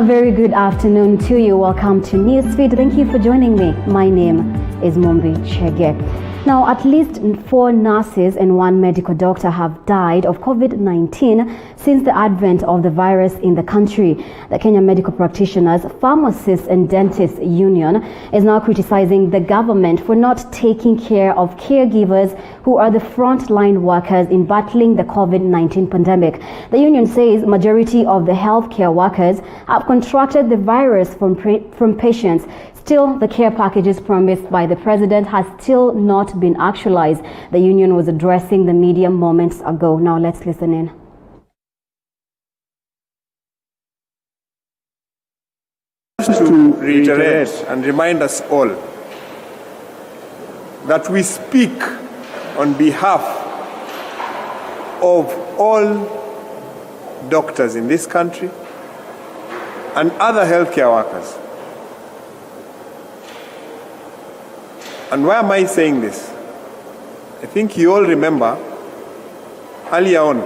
very good afternoon to you. Welcome to Newsfeed. Thank you for joining me. My name is Mumbi Chege. Now, at least 4 nurses and 1 medical doctor have died of COVID-19 since the advent of the virus in the country. The Kenyan Medical Practitioners, Pharmacists and Dentists Union is now criticizing the government for not taking care of caregivers who are the frontline workers in battling the COVID-19 pandemic. The union says majority of the healthcare workers have contracted the virus from patients. Still, the care packages promised by the president has still not been actualized. The union was addressing the media moments ago. Now let's listen in. Just to reiterate and remind us all that we speak on behalf of all doctors in this country and other healthcare workers. And why am I saying this? I think you all remember earlier on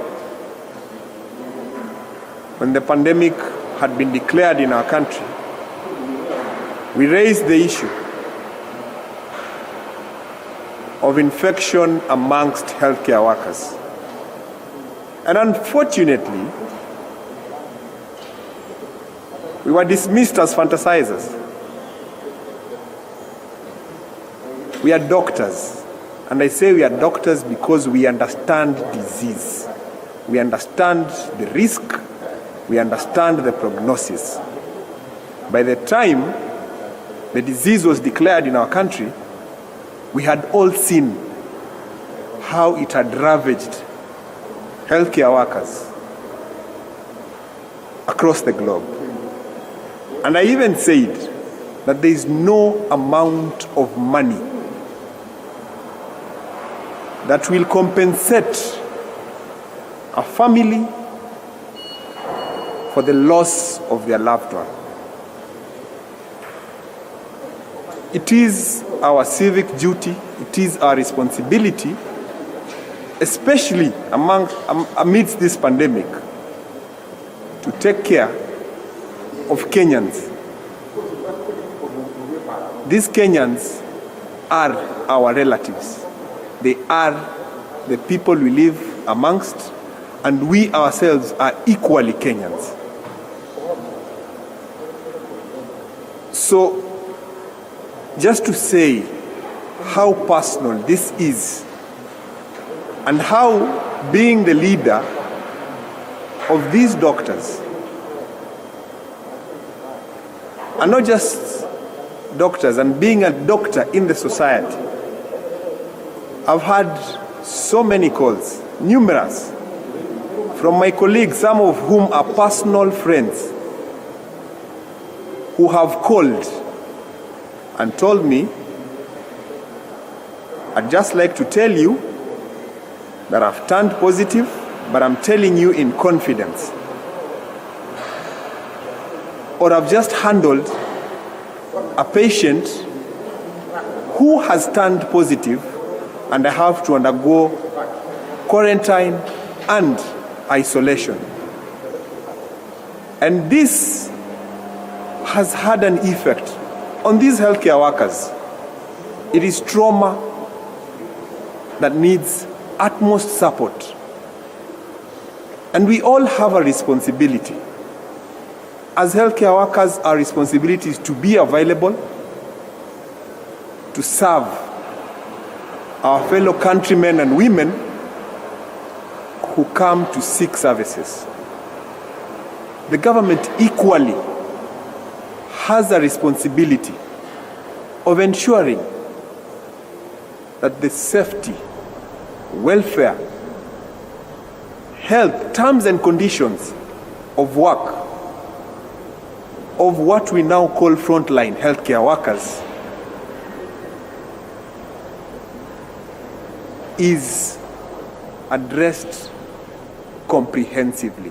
when the pandemic had been declared in our country, we raised the issue of infection amongst healthcare workers. And unfortunately, we were dismissed as fantasizers. We are doctors, and I say we are doctors because we understand disease. We understand the risk, we understand the prognosis. By the time the disease was declared in our country, we had all seen how it had ravaged healthcare workers across the globe. And I even said that there is no amount of money that will compensate a family for the loss of their loved one. It is our civic duty, it is our responsibility, especially amidst this pandemic, to take care of Kenyans. These Kenyans are our relatives. They are the people we live amongst, and we ourselves are equally Kenyans. So, just to say how personal this is, and how being the leader of these doctors, and not just doctors, and being a doctor in the society, I've had so many calls, numerous, from my colleagues, some of whom are personal friends, who have called and told me, I'd just like to tell you that I've turned positive, but I'm telling you in confidence. Or I've just handled a patient who has turned positive and I have to undergo quarantine and isolation. And this has had an effect on these healthcare workers. It is trauma that needs utmost support. And we all have a responsibility. As healthcare workers, our responsibility is to be available, to serve our fellow countrymen and women who come to seek services. The government equally has a responsibility of ensuring that the safety, welfare, health, terms and conditions of work of what we now call frontline healthcare workers is addressed comprehensively.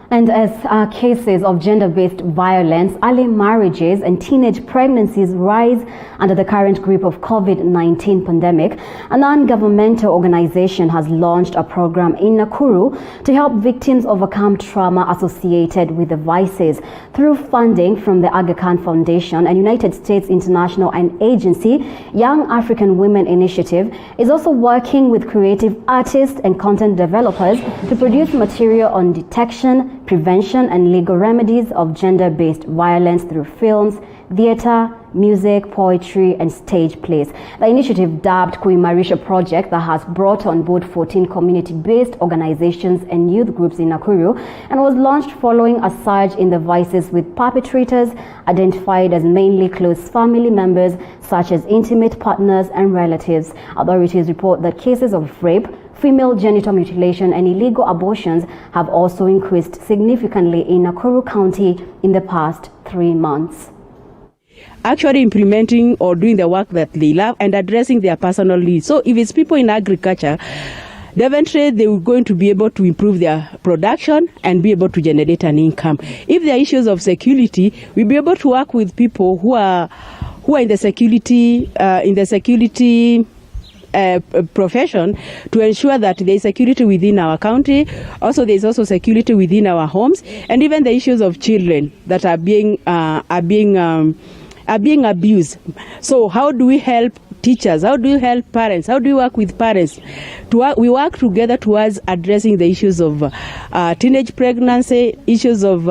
And as cases of gender-based violence, early marriages and teenage pregnancies rise under the current grip of COVID-19 pandemic, a non-governmental organization has launched a program in Nakuru to help victims overcome trauma associated with the vices. Through funding from the Aga Khan Foundation and United States International Agency, Young African Women Initiative is also working with creative artists and content developers to produce material on detection, prevention and legal remedies of gender-based violence through films, theater, music, poetry and stage plays. The initiative, dubbed Kuimarisha Project, that has brought on board 14 community-based organizations and youth groups in Nakuru and was launched following a surge in the vices, with perpetrators identified as mainly close family members such as intimate partners and relatives. Authorities report that cases of rape, female genital mutilation and illegal abortions have also increased significantly in Nakuru County in the past 3 months. Actually implementing or doing the work that they love and addressing their personal needs. So if it's people in agriculture, eventually they will going to be able to improve their production and be able to generate an income. If there are issues of security, we'll be able to work with people who are in the security profession to ensure that there is security within our county. Also, there is also security within our homes, and even the issues of children that are being abused. So, how do we help teachers? How do we help parents? How do we work with parents? We work together towards addressing the issues of teenage pregnancy, issues of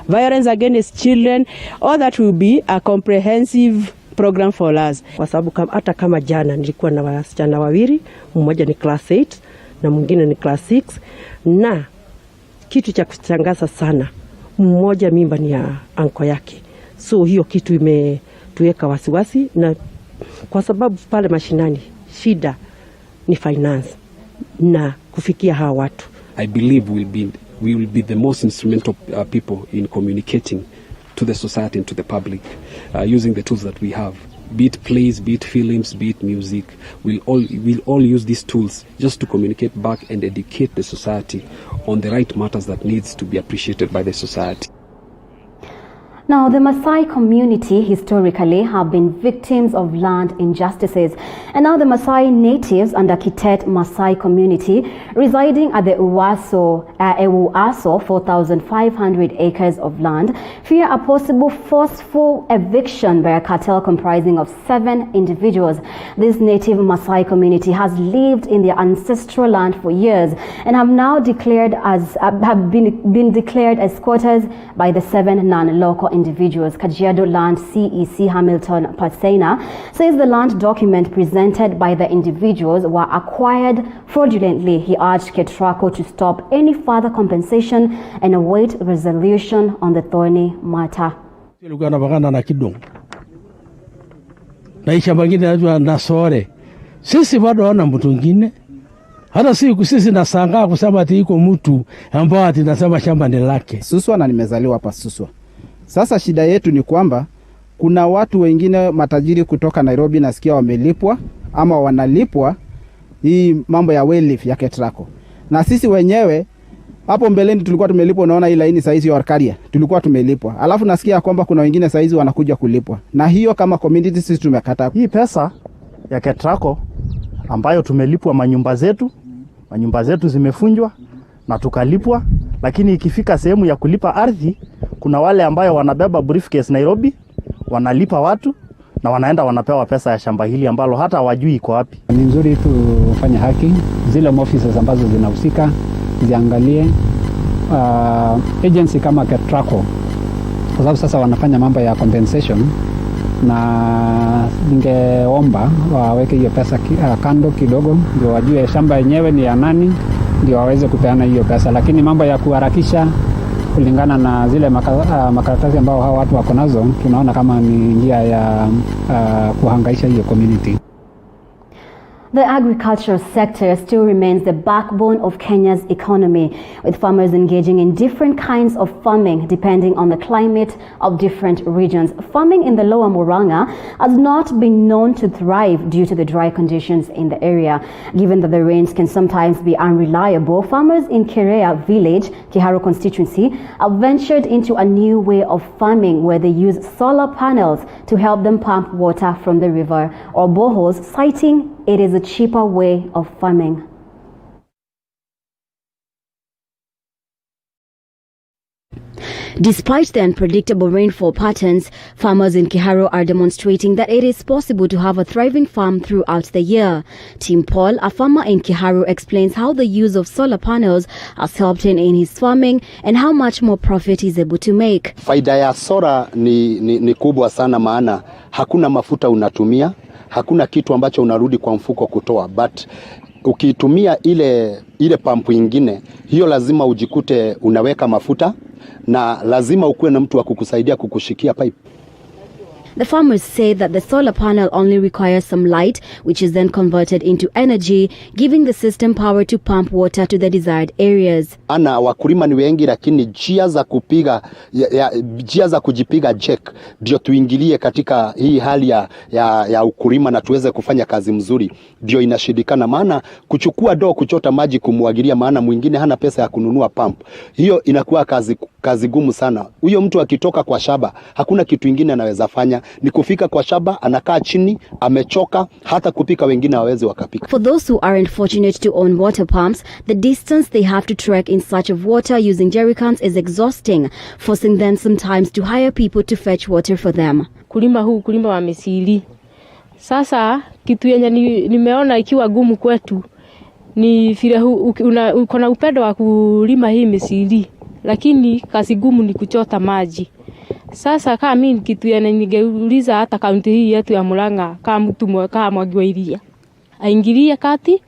violence against children. All that will be a comprehensive program for us. Kwa sababu hata kama jana nilikuwa na wasichana wawili, mmoja ni class 8 na mwingine ni class 6, na kitu cha kushangaza sana, mmoja mimba ni ya anko yake. So hiyo kitu imetuweka wasiwasi, na kwa sababu pale mashinani shida ni finance na kufikia hawa watu. I believe we will be the most instrumental people in communicating to the society and to the public, using the tools that we have, be it plays, be it films, be it music. We'll all use these tools just to communicate back and educate the society on the right matters that needs to be appreciated by the society. Now, the Maasai community historically have been victims of land injustices, and now the Maasai natives and the Kitet Maasai community residing at the Ewuaso 4,500 acres of land fear a possible forceful eviction by a cartel comprising of 7 individuals. This native Maasai community has lived in their ancestral land for years and have now been declared as squatters by the 7 non-local individuals. Kajiado Land CEC Hamilton Pasena says the land document presented by the individuals were acquired fraudulently. He urged Ketraco to stop any further compensation and await resolution on the thorny matter. Sisi bado wana mtu mwingine. Hata sisi nasangaa kusema ati iko mtu ambao ati nasema shamba ni lake. Suswa na nimezaliwa hapa Suswa. Sasa shida yetu ni kwamba kuna watu wengine matajiri kutoka Nairobi nasikia wamelipwa ama wanalipwa hii mambo ya wayleaf ya Ketraco. Na sisi wenyewe hapo mbeleni tulikuwa tumelipwa, unaona hii laini saizi ya Arcadia tulikuwa tumelipwa. Alafu nasikia kwamba kuna wengine saizi wanakuja kulipwa. Na hiyo kama community sisi tumekataa. Hii pesa ya Ketraco ambayo tumelipwa manyumba zetu zimefunjwa na tukalipwa, lakini ikifika sehemu ya kulipa ardhi kuna wale ambayo wanabeba briefcase Nairobi, wanalipa watu na wanaenda wanapewa pesa ya shamba hili ambalo hata hawajui iko wapi. Ni nzuri tufanye haki, zile offices ambazo zinahusika ziangalie agency kama Ketraco, kwa sababu sasa wanafanya mambo ya compensation, na ningeomba waweke hiyo pesa kando kidogo ndio wajue shamba yenyewe ni ya nani, ndio waweze kupeana hiyo pesa. Lakini mambo ya kuharakisha kulingana na zile makaratasi ambao hawa watu wako nazo, tunaona kama ni njia ya kuhangaisha hiyo community. The agricultural sector still remains the backbone of Kenya's economy, with farmers engaging in different kinds of farming depending on the climate of different regions. Farming in the Lower Murang'a has not been known to thrive due to the dry conditions in the area. Given that the rains can sometimes be unreliable, farmers in Kerea village, Kiharu constituency, have ventured into a new way of farming where they use solar panels to help them pump water from the river or boreholes, citing it is a cheaper way of farming. Despite the unpredictable rainfall patterns, farmers in Kiharu are demonstrating that it is possible to have a thriving farm throughout the year. Tim Paul, a farmer in Kiharu, explains how the use of solar panels has helped him in his farming and how much more profit he's able to make. Faida ya sola ni kubwa sana, maana hakuna mafuta unatumia, hakuna kitu ambacho unarudi kwa mfuko kutoa, but ukitumia ile pampu ingine, hiyo lazima ujikute unaweka mafuta na lazima ukuwe na mtu wa kukusaidia kukushikia pipe. The farmers say that the solar panel only requires some light, which is then converted into energy, giving the system power to pump water to the desired areas. Ana wakulima ni wengi, lakini njia za kujipiga check ndio tuingilie katika hii hali ya ukulima na tuweze kufanya kazi mzuri, ndio inashindikana. Maana kuchukua kuchota maji kumwagilia, maana mwingine hana pesa ya kununua pump, hiyo inakuwa kazi gumu sana. Huyo mtu akitoka kwa shamba hakuna kitu kingine anaweza fanya, ni kufika kwa shamba, anakaa chini, amechoka, hata kupika wengine hawezi wakapika. For those who aren't fortunate to own water pumps, the distance they have to trek in search of water using jerrycans is exhausting, forcing them sometimes to hire people to fetch water for them. Kulima wa misili. Sasa kitu yenye nimeona ikiwa gumu kwetu ni vile uko na upendo wa kulima hii misili, lakini kazi gumu ni kuchota maji. Sasa kama mimi kitu yenye ningeuliza hata kaunti hii yetu ya Murang'a, kama mtu kama Mwangi wa Iria aingilie kati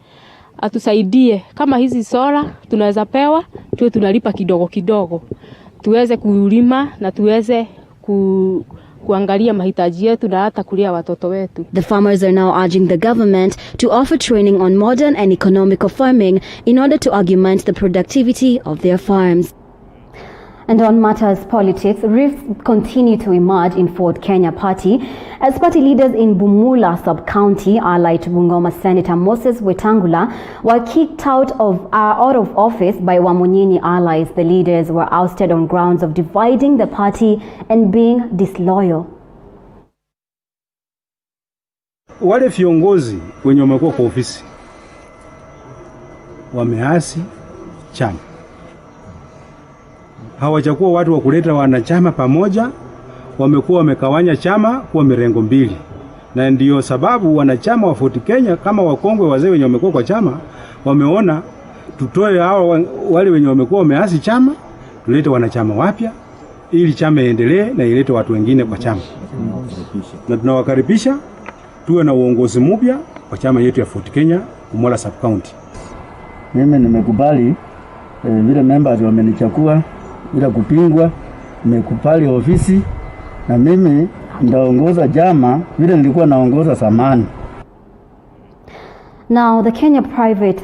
atusaidie, kama hizi sola tunaweza pewa tuwe tunalipa kidogo kidogo, tuweze kulima na tuweze kuangalia mahitaji yetu na hata kulia watoto wetu. The farmers are now urging the government to offer training on modern and economical farming in order to augment the productivity of their farms. And on matters politics, rifts continue to emerge in Ford Kenya party as party leaders in Bumula sub-county, allied to Bungoma Senator Moses Wetangula, were kicked out of office by Wamunyinyi allies. The leaders were ousted on grounds of dividing the party and being disloyal. Wale viongozi wenye wamekuwa kwa ofisi wameasi chama, hawajakuwa watu wa kuleta wanachama pamoja, wamekuwa wamekawanya chama kwa mirengo mbili. Na ndiyo sababu wanachama wa Ford Kenya kama wakongwe wazee wenye wamekuwa kwa chama wameona tutoe hao wale wenye wamekuwa wameasi chama, tulete wanachama wapya ili chama iendelee na ilete watu wengine kwa chama. Na tunawakaribisha tuwe na uongozi mpya kwa chama yetu ya Ford Kenya Bumula sub county. Mimi nimekubali vile members wamenichagua bila kupingwa, nimekubali ofisi na mimi ndaongoza chama vile nilikuwa naongoza zamani. Now, the Kenya Private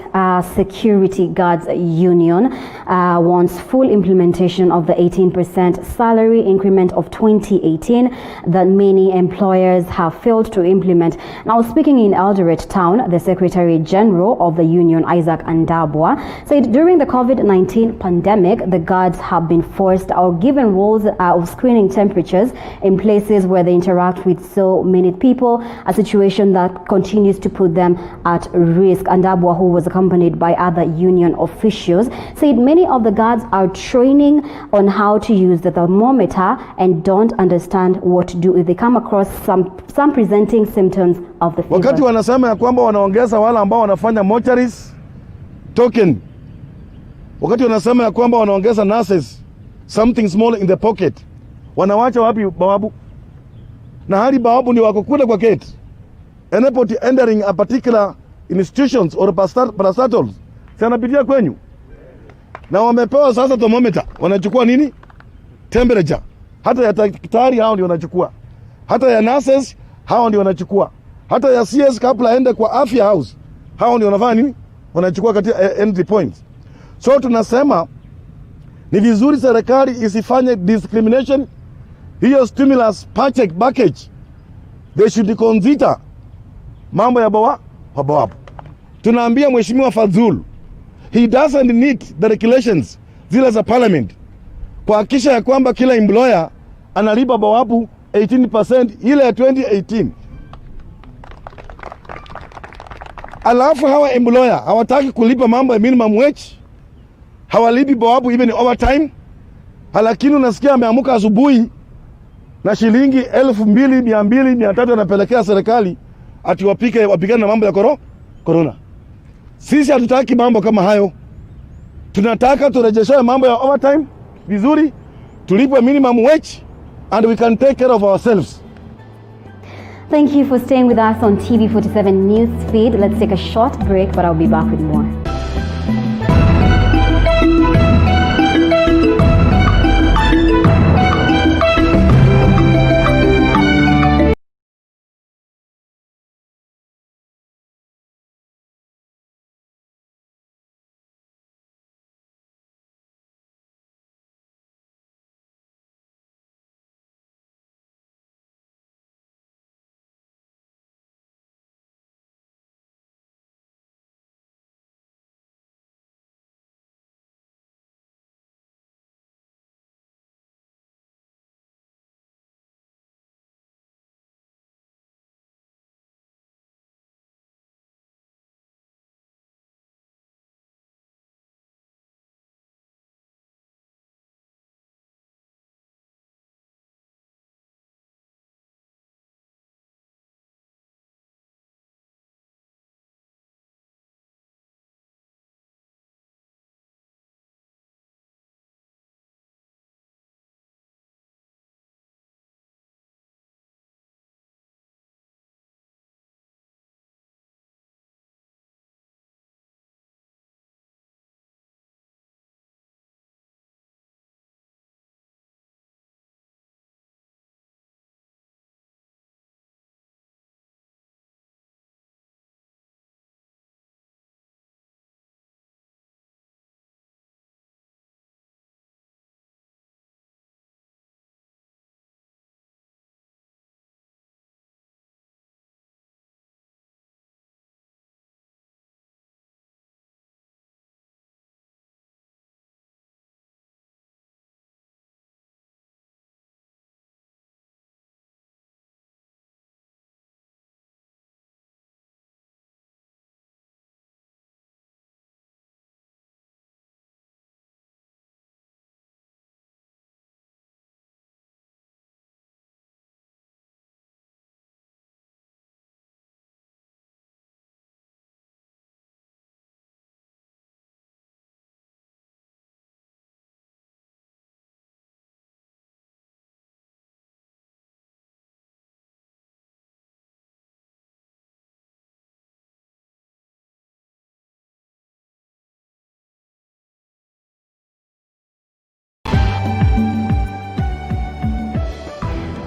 Security Guards Union wants full implementation of the 18% salary increment of 2018 that many employers have failed to implement. Now, speaking in Eldoret Town, the Secretary General of the union, Isaac Andabwa, said during the COVID-19 pandemic, the guards have been forced or given roles of screening temperatures in places where they interact with so many people, a situation that continues to put them at risk. Andabwa, who was accompanied by other union officials, said many of the guards are training on how to use the thermometer and don't understand what to do if they come across some presenting symptoms of the fever. Wakati wanasema ya kwamba wanaongeza wale ambao wanafanya mortuaries token, wakati wanasema ya kwamba wanaongeza nurses something small in the pocket, wanawacha wapi bawabu? Na hali bawabu ni wako kule kwa gate. Anybody entering a particular institutions or parastatals sanapitia kwenyu, na wamepewa sasa thermometer. Wanachukua nini? Temperature. Hata ya daktari hao ndio wanachukua, hata ya nurses hao ndio wanachukua, hata ya CS kabla aende kwa afya house hao ndio wanafanya nini? Wanachukua katika entry points. So tunasema ni vizuri serikali isifanye discrimination. Hiyo stimulus package they should consider mambo ya bawabu. Tunaambia Mheshimiwa Fadhul, he doesn't need the regulations zile za parliament kuhakikisha ya kwamba kila employer analipa bawabu 18% ile ya 2018. Alafu hawa employer hawataki kulipa mambo ya minimum wage, hawalipi bawabu even overtime. Lakini unasikia ameamuka asubuhi na shilingi 2,200-300 anapelekea serikali ati wapigane na mambo ya corona. Sisi hatutaki mambo kama hayo. Tunataka turejeshe mambo ya overtime vizuri, tulipwe minimum wage and we can take care of ourselves. Thank you for staying with us on TV47 News Feed. Let's take a short break, but I'll be back with more.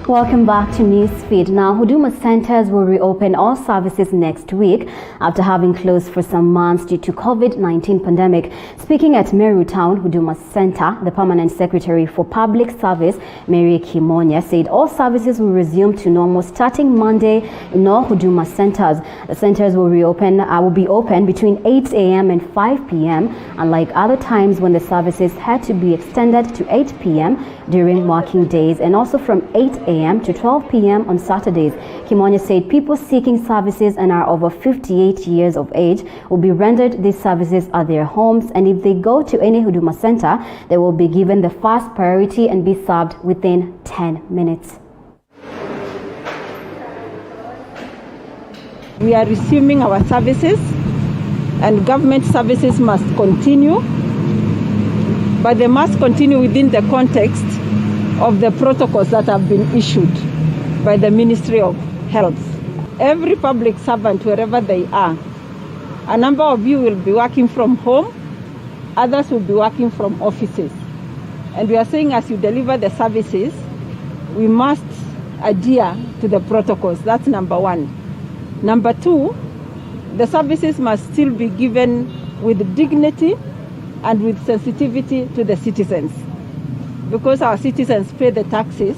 Welcome back to Newsfeed. Now, Huduma centers will reopen all services next week after having closed for some months due to COVID-19 pandemic. Speaking at Meru Town Huduma Center, the Permanent Secretary for Public Service, Mary Kimonya, said all services will resume to normal starting Monday in all Huduma centers. The centers will be open between 8 a.m. and 5 p.m. unlike other times when the services had to be extended to 8 p.m. during working days and also from 8 a.m. to 12 p.m. on Saturdays. Kimonya said people seeking services and are over 58 years of age will be rendered these services at their homes, and if they go to any Huduma center, they will be given the first priority and be served within 10 minutes. We are resuming our services, and government services must continue, but they must continue within the context of the protocols that have been issued by the Ministry of Health. Every public servant, wherever they are, a number of you will be working from home, others will be working from offices. And we are saying as you deliver the services, we must adhere to the protocols. That's number one. Number two, The services must still be given with dignity and with sensitivity to the citizens. Because our citizens pay the taxes,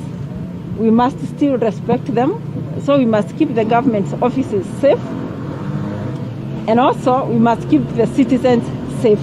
we must still respect them. So we must keep the government's offices safe. And also we must keep the citizens safe.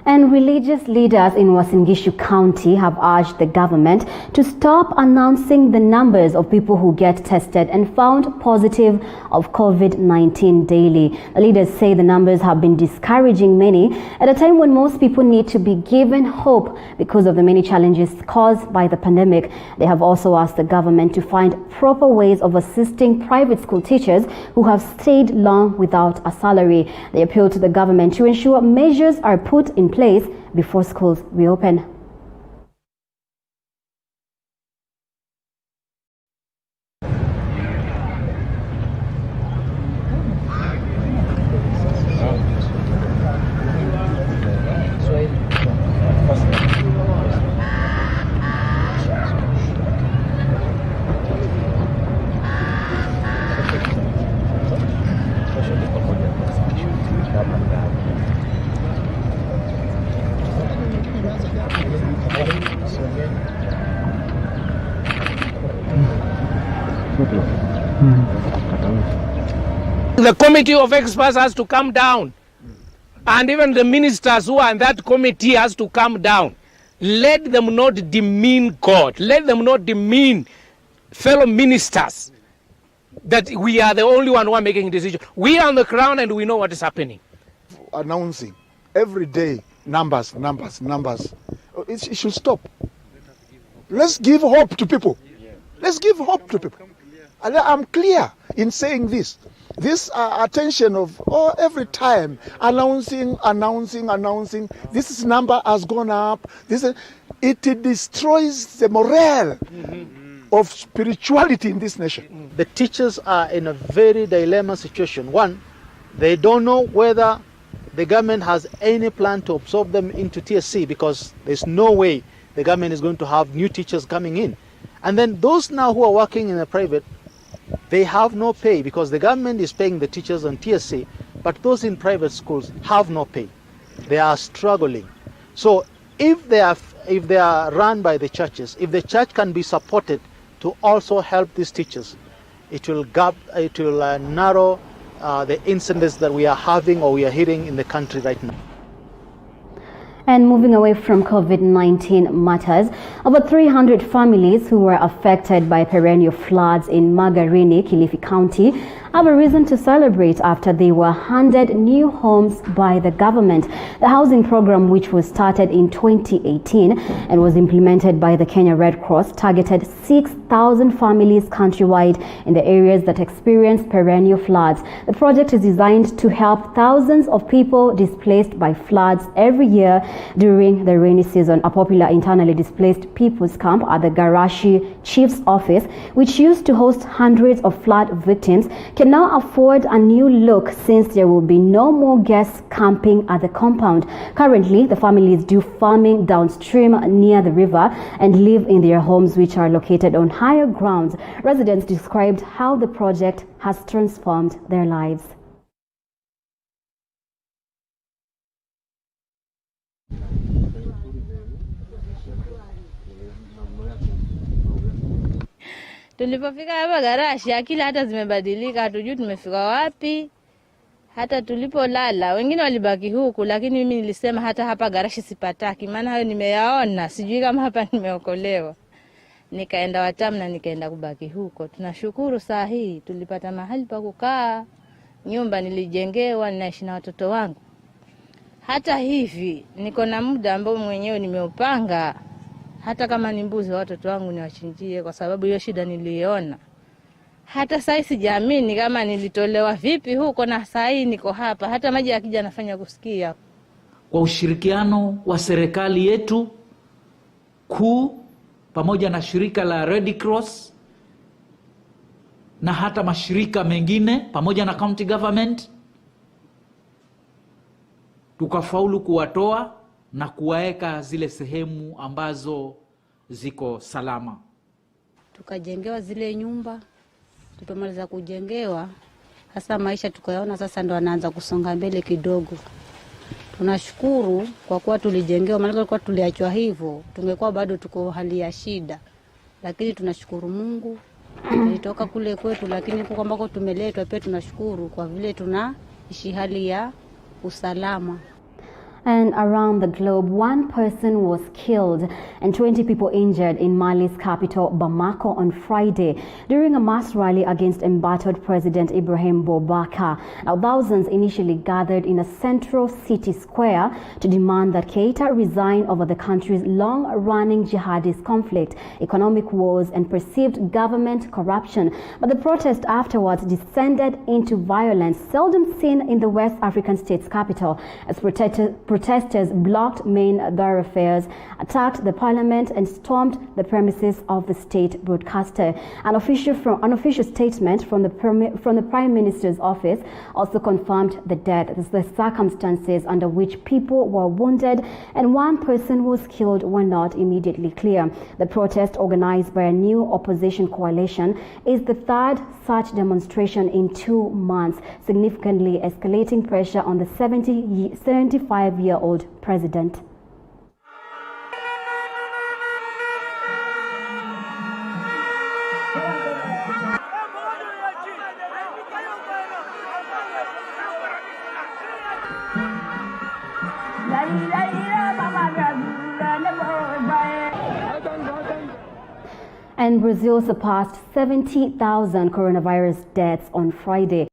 And religious leaders in Uasin Gishu County have urged the government to stop announcing the numbers of people who get tested and found positive of COVID-19 daily. The leaders say the numbers have been discouraging many at a time when most people need to be given hope because of the many challenges caused by the pandemic. They have also asked the government to find proper ways of assisting private school teachers who have stayed long without a salary. They appeal to the government to ensure measures are put in place before schools reopen. The committee of experts has to come down, and even the ministers who are in that committee has to come down. Let them not demean God. Let them not demean fellow ministers that we are the only one who are making decisions. We are on the ground and we know what is happening. Announcing every day numbers. It should stop. Let's give hope to people. Let's give hope to people. And I'm clear in saying this. This attention of every time announcing. This number has gone up. It destroys the morale of spirituality in this nation. The teachers are in a very dilemma situation. One, they don't know whether the government has any plan to absorb them into TSC, because there's no way the government is going to have new teachers coming in. And then those now who are working in the private, they have no pay because the government is paying the teachers on TSC, but those in private schools have no pay. They are struggling. So if they are run by the churches, if the church can be supported to also help these teachers, it will narrow the incidents that we are having or we are hearing in the country right now. And moving away from COVID-19 matters, about 300 families who were affected by perennial floods in Magarini, Kilifi County, have a reason to celebrate after they were handed new homes by the government. The housing program, which was started in 2018 and was implemented by the Kenya Red Cross, targeted 6,000 families countrywide in the areas that experienced perennial floods. The project is designed to help thousands of people displaced by floods every year during the rainy season. A popular internally displaced people's camp at the Garashi Chief's Office, which used to host hundreds of flood victims, can now afford a new look since there will be no more guests camping at the compound. Currently, the families do farming downstream near the river and live in their homes, which are located on higher grounds. Residents described how the project has transformed their lives. Tulipofika hapa Garashi, akili hata zimebadilika, hatujui tumefika wapi. Hata tulipolala, wengine walibaki huku, lakini mimi nilisema hata hapa Garashi sipataki, maana hayo nimeyaona, sijui kama hapa nimeokolewa. Nikaenda Watamu na nikaenda kubaki huko. Tunashukuru saa hii tulipata mahali pa kukaa, nyumba nilijengewa, ninaishi na watoto wangu. Hata hivi niko na muda ambao mwenyewe nimeupanga, hata kama ni mbuzi watoto wangu niwachinjie, kwa sababu hiyo shida niliona. Hata sasa sijaamini kama nilitolewa vipi huko na sasa niko hapa, hata maji yakija nafanya kusikia. Kwa ushirikiano wa serikali yetu kuu pamoja na shirika la Red Cross na hata mashirika mengine pamoja na county government, tukafaulu kuwatoa na kuwaeka zile sehemu ambazo ziko salama. Tukajengewa zile nyumba, tupomaliza kujengewa Sasa maisha tukayaona sasa ndo anaanza kusonga mbele kidogo. Tunashukuru kwa kuwa tulijengewa, maana kwa tuliachwa hivyo tungekuwa bado tuko hali ya shida. Lakini tunashukuru Mungu tulitoka kule kwetu, lakini huko ambako tumeletwa pia tunashukuru kwa vile tunaishi hali ya usalama. And around the globe, 1 person was killed and 20 people injured in Mali's capital, Bamako, on Friday during a mass rally against embattled President Ibrahim Boubacar. Now, thousands initially gathered in a central city square to demand that Keita resign over the country's long-running jihadist conflict, economic wars, and perceived government corruption. But the protest afterwards descended into violence, seldom seen in the West African state's capital, as protesters blocked main thoroughfares, attacked the parliament, and stormed the premises of the state broadcaster. An official statement from the Prime Minister's office also confirmed the death, the circumstances under which people were wounded and 1 person was killed were not immediately clear. The protest, organized by a new opposition coalition, is the 3rd such demonstration in 2 months, significantly escalating pressure on the 75-year-old president. And Brazil surpassed 70,000 coronavirus deaths on Friday.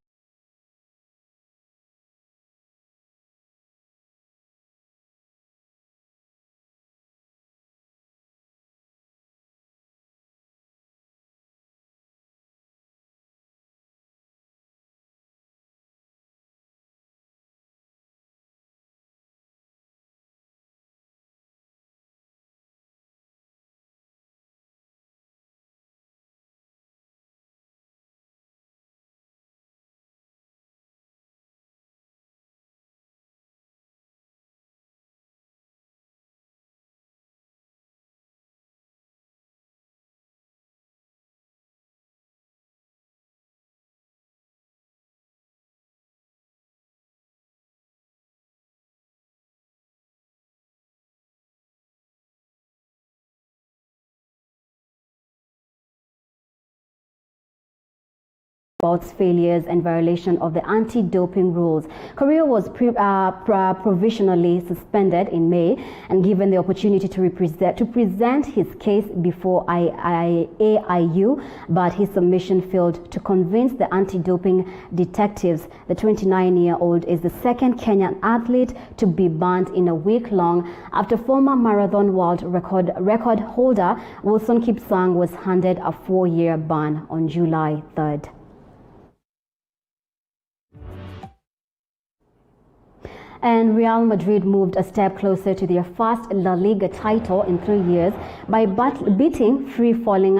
About failures and violation of the anti-doping rules. Korea was provisionally suspended in May and given the opportunity to present his case before AIU, but his submission failed to convince the anti-doping detectives. The 29-year-old is the 2nd Kenyan athlete to be banned in a week long after former marathon world record holder Wilson Kipsang was handed a 4-year ban on July 3rd. And Real Madrid moved a step closer to their first La Liga title in 3 years by beating free-falling